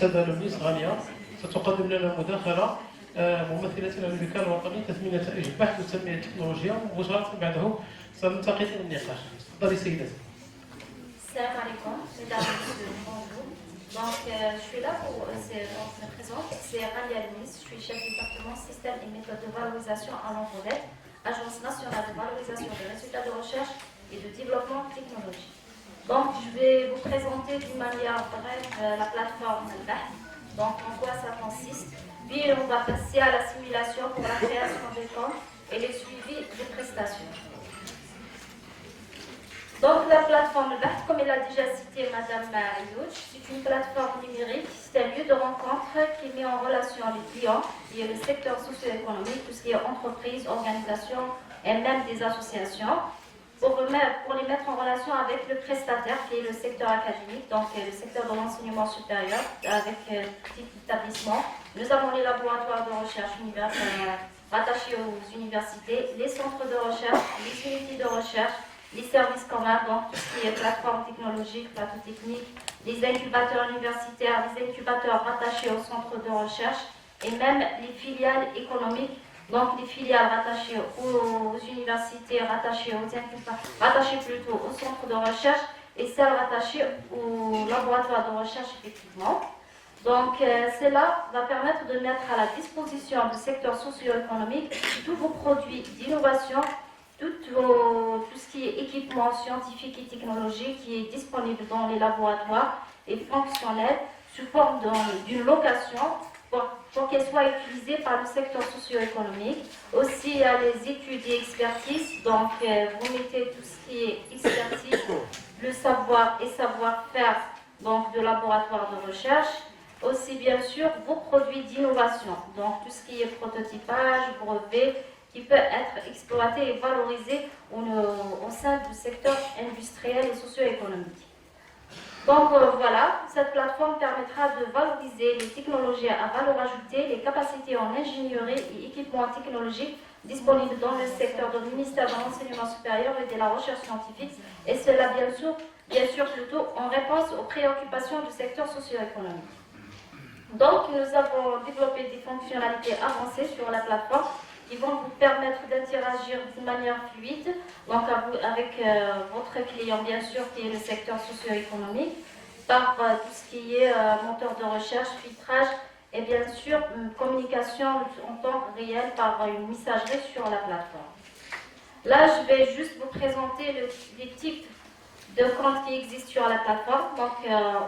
السادة الميس غالية ستقدم لنا مداخلة ممثلة للوكالة الوطنية لتثمين نتائج البحث والتنمية التكنولوجية، ومباشرة بعده سننتقل إلى النقاش. تفضلي سيدتي. Salam alaikum, mesdames et messieurs, bonjour. Donc, je suis là pour, je me présente, c'est Ralia Louis, je suis chef du département système et méthode de valorisation à l'Envodette, Agence nationale de valorisation des résultats de recherche et de développement technologique. Donc, je vais vous présenter d'une manière brève la plateforme Al-Bahth, donc en quoi ça consiste. Puis, on va passer à la simulation pour la création des comptes et le suivi des prestations. Donc la plateforme Al-Bahth, comme elle a déjà cité Madame Ayouch, c'est une plateforme numérique, c'est un lieu de rencontre qui met en relation les clients et le secteur socio-économique, tout ce qui est entreprise, organisation et même des associations, pour les mettre en relation avec le prestataire qui est le secteur académique, donc le secteur de l'enseignement supérieur, avec petit établissement. Nous avons les laboratoires de recherche rattachés aux universités, les centres de recherche, les unités de recherche, les services communs, donc tout ce qui est plateforme technologique, plateau technique, les incubateurs universitaires, les incubateurs rattachés au centre de recherche et même les filiales économiques, donc les filiales rattachées aux universités, rattachées plutôt au centre de recherche et celles rattachées au laboratoire de recherche effectivement. Donc cela va permettre de mettre à la disposition du secteur socio-économique tous vos produits d'innovation, tout ce qui est équipement scientifique et technologique qui est disponible dans les laboratoires et fonctionnel sous forme d'une location pour qu'elle soit utilisée par le secteur socio-économique. Aussi, il y a les études et expertises, donc vous mettez tout ce qui est expertise, le savoir et savoir-faire donc de laboratoire de recherche. Aussi, bien sûr, vos produits d'innovation, donc tout ce qui est prototypage, brevet, qui peut être exploité et valorisé au sein du secteur industriel et socio-économique. Donc voilà, cette plateforme permettra de valoriser les technologies à valeur ajoutée, les capacités en ingénierie et équipements technologiques disponibles dans le secteur du ministère de l'enseignement supérieur et de la recherche scientifique, et cela bien sûr plutôt en réponse aux préoccupations du secteur socio-économique. Donc nous avons développé des fonctionnalités avancées sur la plateforme qui vont vous permettre d'interagir d'une manière fluide, donc avec votre client bien sûr qui est le secteur socio-économique, par tout ce qui est moteur de recherche, filtrage et bien sûr une communication en temps réel par une messagerie sur la plateforme. Là je vais juste vous présenter les types de comptes qui existent sur la plateforme. Donc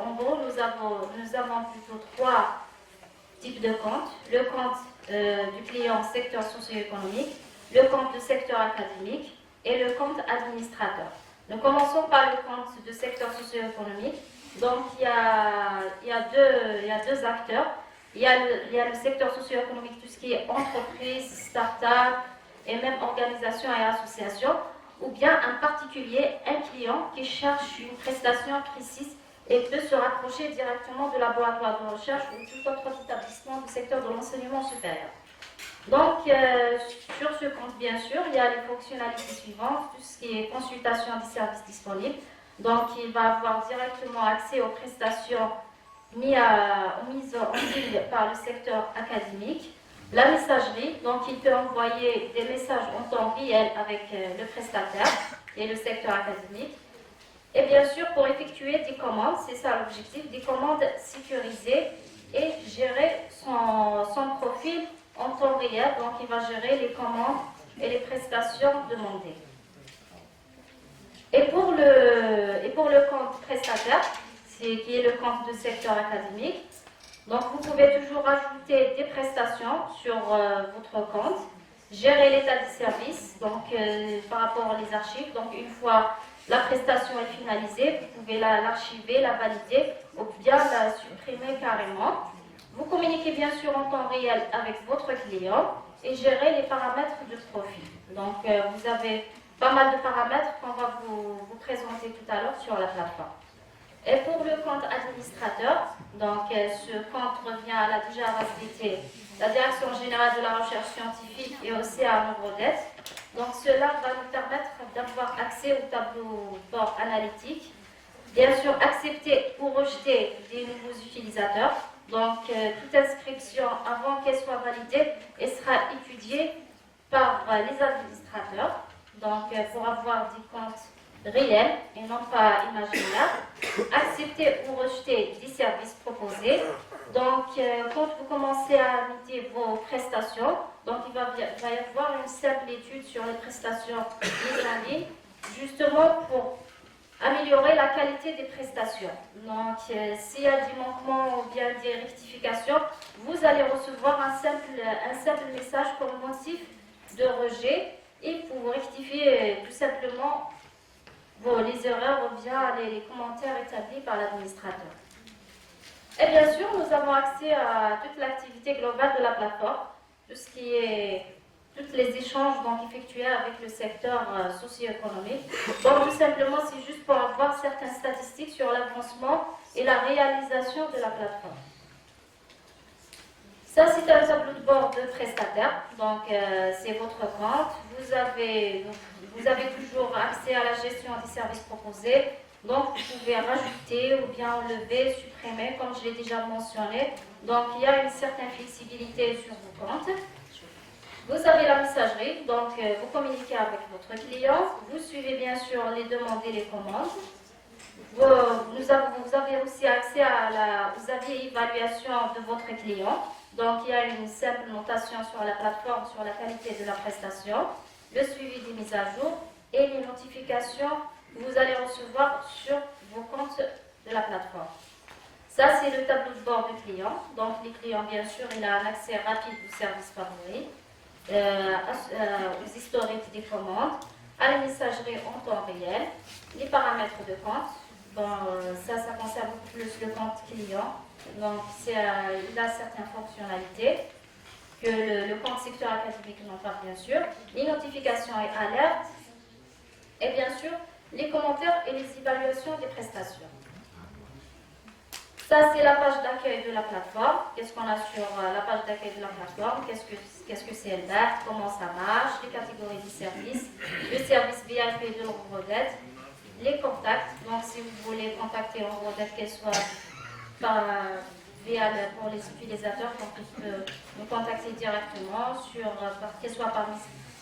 en gros nous avons plutôt trois types de comptes. Le compte du client secteur socio-économique, le compte du secteur académique et le compte administrateur. Nous commençons par le compte du secteur socio-économique. Donc il y a deux acteurs. Il y a le secteur socio-économique, tout ce qui est entreprise, start-up et même organisation et association, ou bien un particulier, un client qui cherche une prestation précise et peut se rapprocher directement de laboratoire de recherche ou tout autre établissement du secteur de l'enseignement supérieur. Donc, sur ce compte, bien sûr, il y a les fonctionnalités suivantes, tout ce qui est consultation des services disponibles. Donc, il va avoir directement accès aux prestations mises en ligne par le secteur académique. La messagerie, donc il peut envoyer des messages en temps réel avec le prestataire et le secteur académique. Et bien sûr, pour effectuer des commandes, c'est ça l'objectif, des commandes sécurisées et gérer son profil en temps réel. Donc, il va gérer les commandes et les prestations demandées. Et pour le compte prestataire, qui est le compte du secteur académique, donc vous pouvez toujours ajouter des prestations sur votre compte, gérer l'état du service, donc par rapport aux archives. Donc, une fois la prestation est finalisée, vous pouvez l'archiver, la valider ou bien la supprimer carrément. Vous communiquez bien sûr en temps réel avec votre client et gérer les paramètres de profil. Donc vous avez pas mal de paramètres qu'on va vous présenter tout à l'heure sur la plateforme. Et pour le compte administrateur, donc ce compte revient à la déjà cité, la Direction générale de la recherche scientifique et aussi à Envodette. Donc cela va nous permettre d'avoir accès au tableau bord analytique, bien sûr accepter ou rejeter des nouveaux utilisateurs, Donc, toute inscription, avant qu'elle soit validée, elle sera étudiée par les administrateurs. Donc, pour avoir des comptes réels et non pas imaginaires, accepter ou rejeter des services proposés. Donc, quand vous commencez à noter vos prestations, donc il va y avoir une simple étude sur les prestations mises en ligne, justement pour améliorer la qualité des prestations. Donc, s'il y a des manquements ou bien des rectifications, vous allez recevoir un simple message comme motif de rejet et pour rectifier tout simplement les erreurs ou bien les commentaires établis par l'administrateur. Et bien sûr, nous avons accès à toute l'activité globale de la plateforme, tout ce qui est tous les échanges donc, effectués avec le secteur socio-économique. Donc tout simplement, c'est juste pour avoir certaines statistiques sur l'avancement et la réalisation de la plateforme. Ça, c'est un tableau de bord de prestataire. Donc, c'est votre compte. Vous avez toujours accès à la gestion des services proposés. Donc, vous pouvez rajouter ou bien enlever, supprimer, comme je l'ai déjà mentionné. Donc, il y a une certaine flexibilité sur vos comptes. Vous avez la messagerie. Donc, vous communiquez avec votre client. Vous suivez bien sûr les demandes et les commandes. Vous avez aussi accès aux avis et évaluations de votre client. Donc, il y a une simple notation sur la plateforme sur la qualité de la prestation, le suivi des mises à jour et les notifications que vous allez recevoir sur vos comptes de la plateforme. Ça, c'est le tableau de bord du client. Donc, les clients, bien sûr, il a un accès rapide aux services favoris, aux historiques des commandes, à la messagerie en temps réel, les paramètres de compte. Ça concerne beaucoup plus le compte client. Donc, il a certaines fonctionnalités que le compte secteur académique n'a pas, bien sûr. Les notifications et alertes. Et bien sûr, les commentaires et les évaluations des prestations. Ça, c'est la page d'accueil de la plateforme. Qu'est-ce qu'on a sur la page d'accueil de la plateforme? Qu'est-ce que c'est LDAC? Comment ça marche? Les catégories des services. Le service VIP de l'Eurodet. Les contacts. Donc, si vous voulez contacter l'Eurodet, qu'elle soit pour les utilisateurs, donc ils peuvent nous contacter directement, qu'elle soit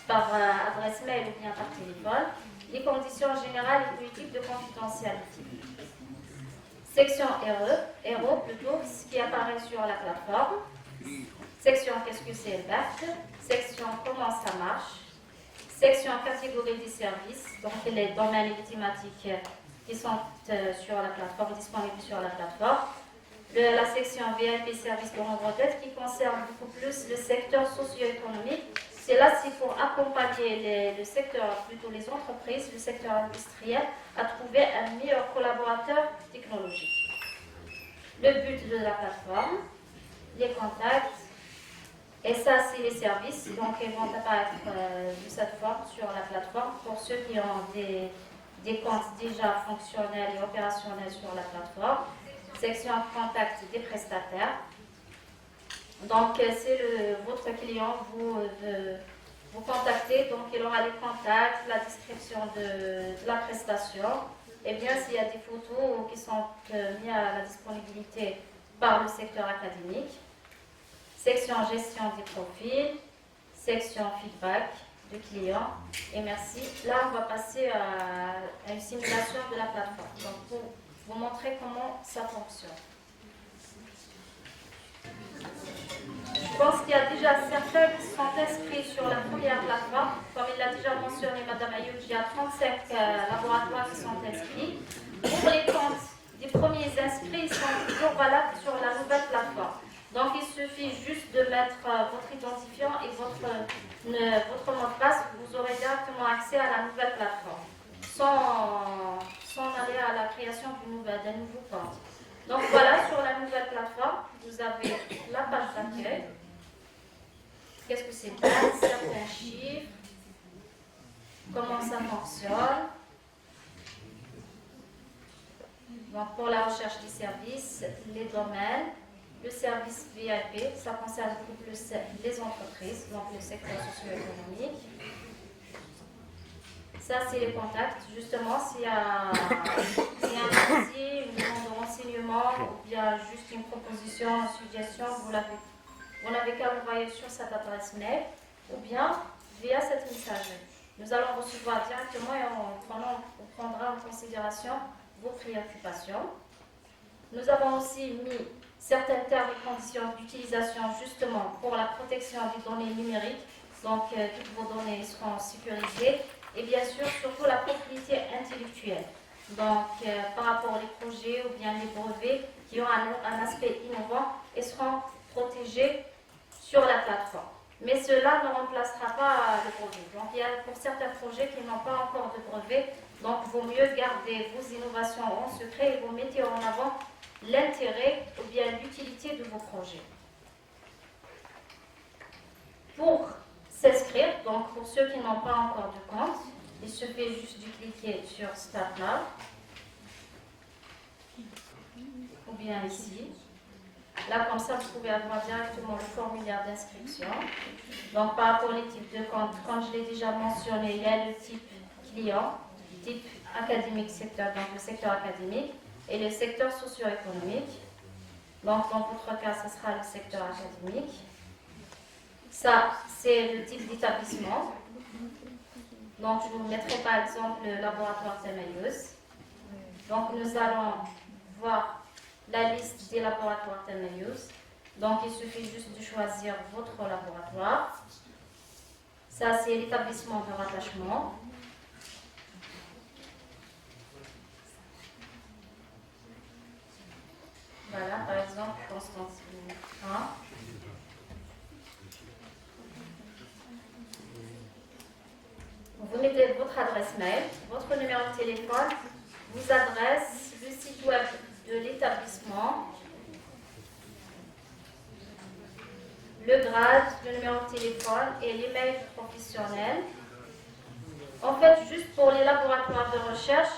par adresse mail ou bien par téléphone. Les conditions générales et politiques de confidentialité. Section RE plutôt, ce qui apparaît sur la plateforme. Section qu'est-ce que c'est LDAC. Section comment ça marche. Section catégorie des services, donc les domaines et les thématiques qui sont sur la plateforme, disponibles sur la plateforme. La section VIP services de l'Eurodet qui concerne beaucoup plus le secteur socio-économique. C'est pour accompagner le secteur, plutôt les entreprises, le secteur industriel, à trouver un meilleur collaborateur technologique. Le but de la plateforme, les contacts, et ça c'est les services, donc ils vont apparaître de cette forme sur la plateforme pour ceux qui ont des comptes déjà fonctionnels et opérationnels sur la plateforme. Section contact des prestataires. Donc, c'est votre client, vous contactez, donc il aura les contacts, la description de la prestation. Et bien, s'il y a des photos qui sont mises à la disponibilité par le secteur académique. Section gestion des profils, section feedback de clients. Et merci. Là, on va passer à une simulation de la plateforme. Donc, pour vous montrer comment ça fonctionne. Je pense qu'il y a déjà certains qui sont inscrits sur la première plateforme. Comme il l'a déjà mentionné, Mme Ayoub, il y a 35 laboratoires qui sont inscrits. Pour les comptes des premiers inscrits, ils sont toujours valables sur la nouvelle plateforme. Donc, il suffit juste de mettre votre identifiant et votre mot de passe. Vous aurez directement accès à la nouvelle plateforme, sans aller à la création d'un nouveau compte. Donc voilà, sur la nouvelle plateforme, vous avez la page d'accueil. Qu'est-ce que c'est? Certains chiffres, comment ça fonctionne. Donc pour la recherche des services, les domaines, le service VIP, ça concerne beaucoup plus les entreprises, donc le secteur socio-économique. Ça, c'est les contacts. Justement, s'il y a un dossier, une demande de renseignement renseignements ou bien juste une proposition, une suggestion, vous n'avez qu'à l'envoyer sur cette adresse mail ou bien via cette messagerie. Nous allons recevoir directement et on prendra en considération vos préoccupations. Nous avons aussi mis certains termes et conditions d'utilisation justement pour la protection des données numériques. Donc, toutes vos données seront sécurisées. Et bien sûr, surtout la propriété intellectuelle. Donc, par rapport aux projets ou bien les brevets qui ont un aspect innovant et seront protégés sur la plateforme. Mais cela ne remplacera pas le brevet. Donc, il y a pour certains projets qui n'ont pas encore de brevet, donc il vaut mieux garder vos innovations en secret et vous mettez en avant l'intérêt ou bien l'utilité de vos projets. Pour s'inscrire, donc pour ceux qui n'ont pas encore de compte, il suffit juste de cliquer sur Start Now ou bien ici. Là, comme ça, vous pouvez avoir directement le formulaire d'inscription. Donc, par rapport aux types de compte, comme je l'ai déjà mentionné, il y a le type client, type académique secteur, donc le secteur académique, et le secteur socio-économique. Donc, dans votre cas, ce sera le secteur académique. Ça, c'est le type d'établissement. Donc, je vous mettrai par exemple le laboratoire Temeïeus. Donc, nous allons voir la liste des laboratoires Temeïeus. Donc, il suffit juste de choisir votre laboratoire. Ça, c'est l'établissement de rattachement. Voilà, par exemple, Constantine 1. Vous mettez votre adresse mail, votre numéro de téléphone, vos adresses, le site web de l'établissement, le grade, le numéro de téléphone et l'email professionnel. En fait, juste pour les laboratoires de recherche,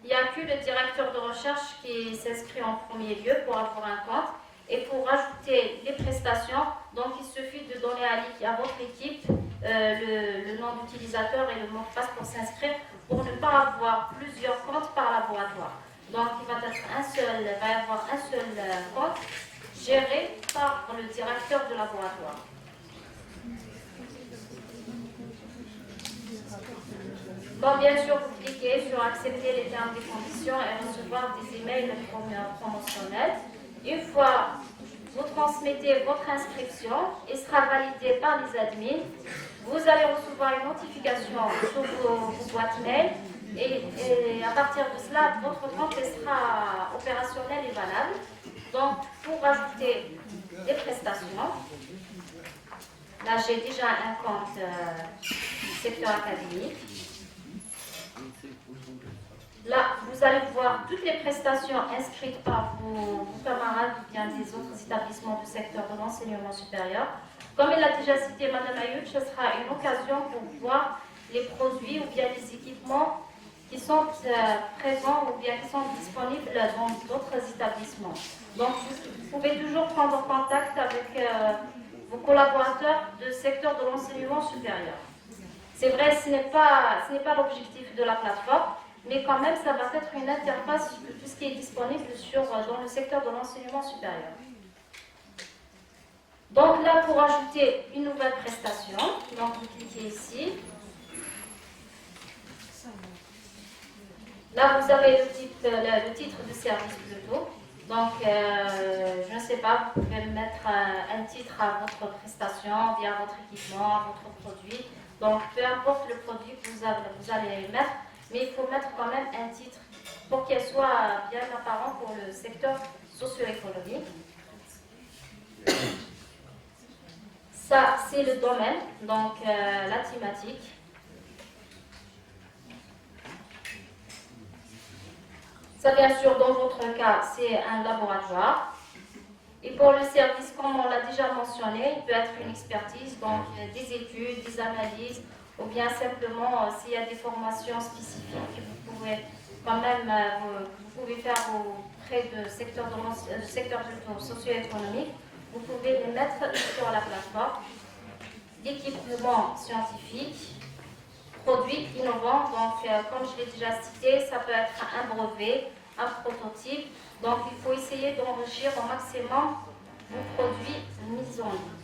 il n'y a que le directeur de recherche qui s'inscrit en premier lieu pour avoir un compte. Et pour ajouter les prestations, donc il suffit de donner à votre équipe le nom d'utilisateur et le mot de passe pour s'inscrire pour ne pas avoir plusieurs comptes par laboratoire. Donc il va y avoir un seul compte géré par le directeur de laboratoire. Bon, bien sûr, vous cliquez sur accepter les termes et conditions et recevoir des emails promotionnels. Une fois vous transmettez votre inscription, il sera validé par les admins. Vous allez recevoir une notification sur vos boîtes mail et à partir de cela, votre compte sera opérationnel et valable. Donc, pour ajouter des prestations, là j'ai déjà un compte secteur académique. Là, vous allez voir toutes les prestations inscrites par vos camarades ou bien des autres établissements du secteur de l'enseignement supérieur. Comme il l'a déjà cité Mme Ayoub, ce sera une occasion pour voir les produits ou bien les équipements qui sont présents ou bien qui sont disponibles dans d'autres établissements. Donc, vous pouvez toujours prendre contact avec vos collaborateurs du secteur de l'enseignement supérieur. C'est vrai, ce n'est pas l'objectif de la plateforme, mais quand même, ça va être une interface de tout ce qui est disponible dans le secteur de l'enseignement supérieur. Donc là, pour ajouter une nouvelle prestation, donc vous cliquez ici. Là, vous avez le titre de service plutôt. Donc, je ne sais pas, vous pouvez mettre un titre à votre prestation, via votre équipement, à votre produit. Donc, peu importe le produit que vous allez mettre, mais il faut mettre quand même un titre pour qu'il soit bien apparent pour le secteur socio-économique. Ça, c'est le domaine, donc la thématique. Ça, bien sûr, dans votre cas, c'est un laboratoire. Et pour le service, comme on l'a déjà mentionné, il peut être une expertise, donc des études, des analyses, ou bien simplement s'il y a des formations spécifiques, vous pouvez quand même vous pouvez faire auprès du secteur socio-économique, vous pouvez les mettre sur la plateforme. D'équipements scientifiques, produits innovants, donc comme je l'ai déjà cité, ça peut être un brevet, un prototype, Donc il faut essayer d'enrichir au maximum vos produits mis en ligne.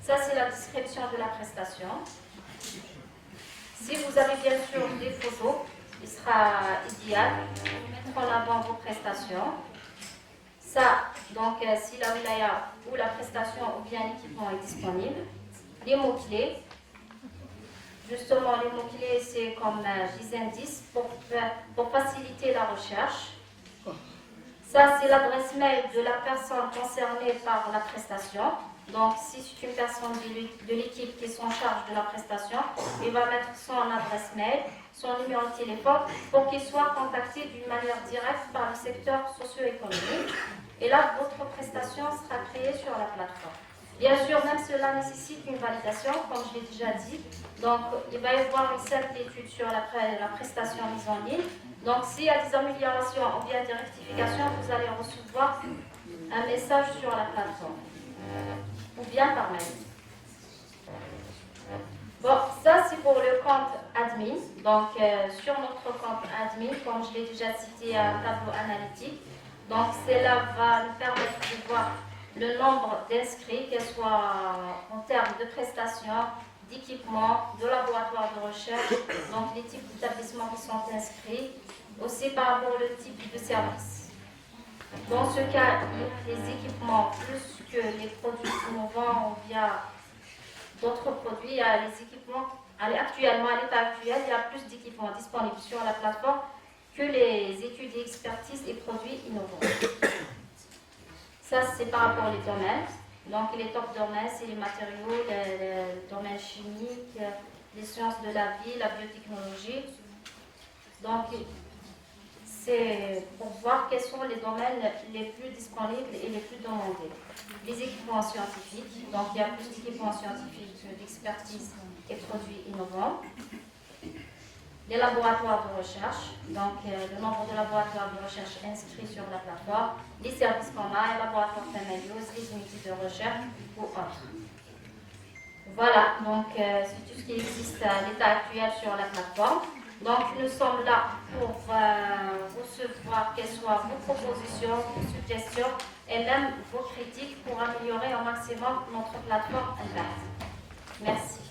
Ça, c'est la description de la prestation. Si vous avez bien sûr des photos, il sera idéal de mettre en avant vos prestations. Ça, donc, si la wilaya ou la prestation ou bien l'équipement est disponible. Les mots-clés. Justement, les mots-clés, c'est comme des indices pour faciliter la recherche. Ça, c'est l'adresse mail de la personne concernée par la prestation. Donc, si c'est une personne de l'équipe qui est en charge de la prestation, il va mettre son adresse mail, son numéro de téléphone, pour qu'il soit contacté d'une manière directe par le secteur socio-économique. Et là, votre prestation sera créée sur la plateforme. Bien sûr, même cela nécessite une validation, comme je l'ai déjà dit. Donc, il va y avoir une simple étude sur la prestation mise en ligne. Donc, s'il y a des améliorations ou bien des rectifications, vous allez recevoir un message sur la plateforme ou bien par mail. Bon, ça c'est pour le compte admin. Donc, sur notre compte admin, comme je l'ai déjà cité, un tableau analytique. Donc, cela va nous permettre de voir le nombre d'inscrits, qu'elles soient en termes de prestations, d'équipements, de laboratoires de recherche, donc les types d'établissements qui sont inscrits, aussi par rapport au type de service. Dans ce cas, les équipements, plus que les produits innovants ou bien d'autres produits, il y a les équipements, actuellement, à l'état actuel, il y a plus d'équipements disponibles sur la plateforme que les études et expertises et produits innovants. Ça, c'est par rapport aux domaines. Donc, les top domaines, c'est les matériaux, les domaines chimiques, les sciences de la vie, la biotechnologie. Donc, c'est pour voir quels sont les domaines les plus disponibles et les plus demandés. Les équipements scientifiques, donc il y a plus d'équipements scientifiques d'expertise et produits innovants. Les laboratoires de recherche, donc le nombre de laboratoires de recherche inscrits sur la plateforme, les services qu'on a, les laboratoires familiaux, les unités de recherche ou autres. Voilà, donc c'est tout ce qui existe à l'état actuel sur la plateforme. Donc nous sommes là pour recevoir quelles soient vos propositions, vos suggestions et même vos critiques pour améliorer au maximum notre plateforme interne. Merci.